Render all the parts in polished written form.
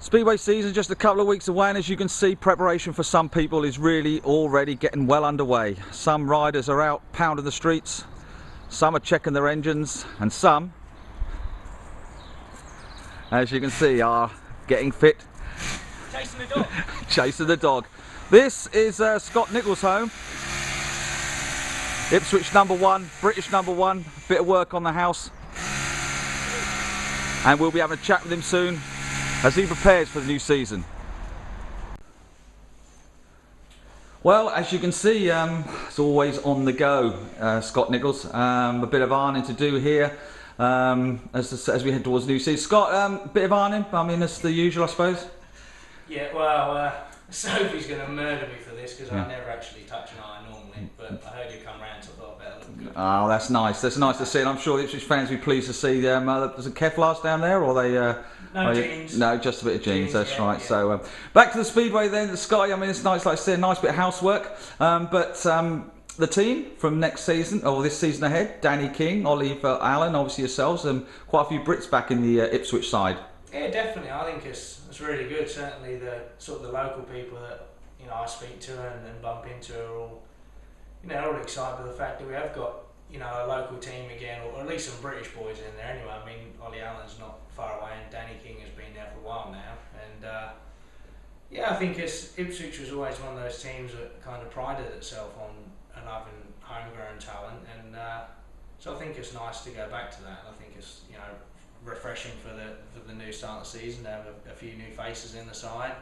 Speedway season just a couple of weeks away, and as you can see, preparation for some people is really already getting well underway. Some riders are out pounding the streets, some are checking their engines, and some, as you can see, are getting fit. Chasing the dog. Chasing the dog. This is Scott Nicholls' home. Ipswich #1, British #1, bit of work on the house. And we'll be having a chat with him soon as he prepares for the new season. Well, as you can see, it's always on the go, Scott Nicholls. A bit of ironing to do here as we head towards the new season. Scott, a bit of ironing, I mean, that's the usual, I suppose? Yeah, well, Sophie's going to murder me for this because I never actually touch an iron normally, but I heard you come round, so I thought I better look good. Oh, that's nice. That's nice to see, and I'm sure the Ipswich fans will be pleased to see them. There's a Kevlar's down there, or they... No jeans. No, just a bit of jeans, that's yeah, right. Yeah. So back to the Speedway then, the Sky. I mean, it's nice, like I said, a nice bit of housework. But the team from next season, or this season ahead, Danny King, Oliver Allen, obviously yourselves, and quite a few Brits back in the Ipswich side. Yeah, definitely. I think it's really good. Certainly the sort of the local people that I speak to and bump into are all all excited by the fact that we have got a local team again, or at least some British boys in there anyway. I mean, Ollie Allen's not far away, and Danny King has been there for a while now. And yeah, I think Ipswich was always one of those teams that kind of prided itself on having homegrown talent, and so I think it's nice to go back to that. I think it's refreshing for the new start of the season to have a few new faces in the side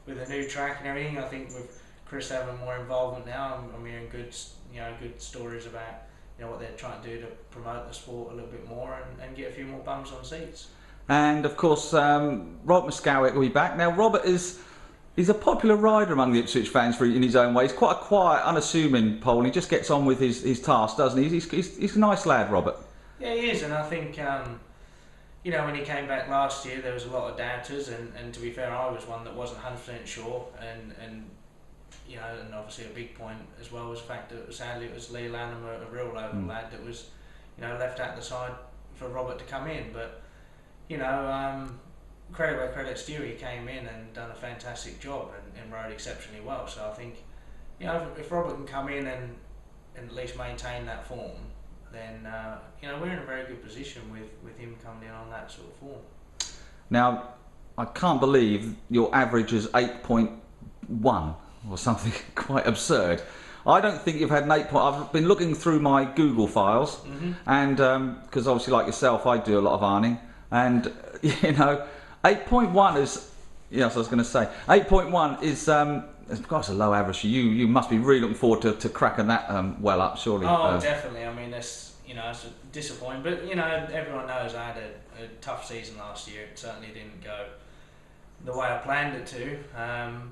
with a new track and everything. I think with Chris having more involvement now, I'm hearing good stories about what they're trying to do to promote the sport a little bit more and get a few more bums on seats. And of course, Robert Muscowick will be back. Now, Robert he's a popular rider among the Ipswich fans in his own way. He's quite a quiet, unassuming Pole, and he just gets on with his task, doesn't he? He's a nice lad, Robert. Yeah, he is, and I think when he came back last year, there was a lot of doubters, and to be fair, I was one that wasn't 100% sure, and obviously a big point as well was the fact that sadly it was Lee Lanham, a real local lad, that was left out the side for Robert to come in. But credit where credit's due, he came in and done a fantastic job and rode exceptionally well. So I think if Robert can come in and at least maintain that form, then we're in a very good position with him coming in on that sort of form. Now, I can't believe your average is 8.1 or something quite absurd. I don't think you've had an 8 point. I've been looking through my Google files, and because obviously, like yourself, I do a lot of ironing, and 8.1 is, yes, I was going to say 8.1 is of course a low average for you. You must be really looking forward to cracking that well up, surely. Oh, definitely. I mean, it's it's disappointing, but everyone knows I had a tough season last year. It certainly didn't go the way I planned it to,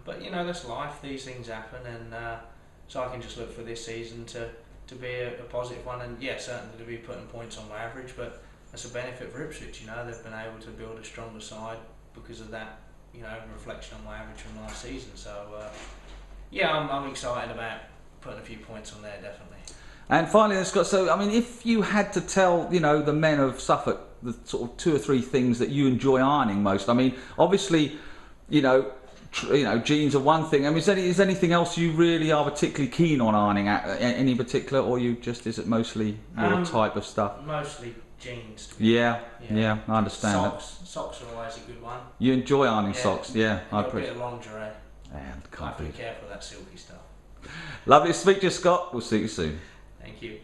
but that's life. These things happen, and so I can just look for this season to be a positive one, and yeah, certainly to be putting points on my average. But that's a benefit for Ipswich. They've been able to build a stronger side because of that. Reflection on my average from last season. So yeah, I'm excited about putting a few points on there, definitely. And finally, Scott, so I mean, if you had to tell the men of Suffolk the sort of 2 or 3 things that you enjoy ironing most, I mean, obviously, jeans are one thing. I mean, is anything else you really are particularly keen on ironing at, any particular, or is it mostly your type of stuff? Mostly jeans. Yeah, I understand socks. That. Socks are always a good one. You enjoy ironing socks, yeah. I appreciate a bit of lingerie. And I have to be careful of that silky stuff. Lovely to speak to you, Scott. We'll see you soon. Thank you.